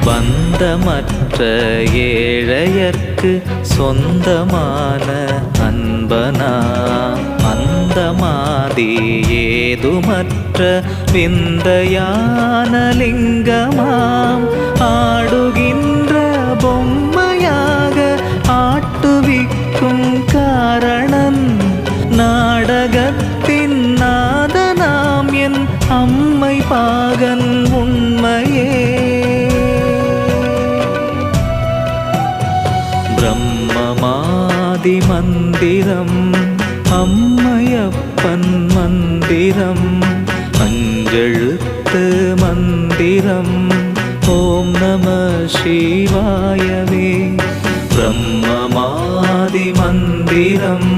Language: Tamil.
பந்தமற்ற ஏழையர்க்கு சொந்தமான அன்பனா அந்தமாதி ஏதுமற்ற விந்தையான லிங்கமாம் ஆடுகின்ற பொம்மையாக ஆட்டுவிக்கும் காரணன் நாடகத்தின் நாதனாம் என் அம்மை பாகன் உண்மையே. பிரம்மமாதி மந்திரம் அம்மையப்பன் மந்திரம் அஞ்செழுத்து மந்திரம் ஓம் நம சிவாயவே. பிரம்மமாதி மந்திரம்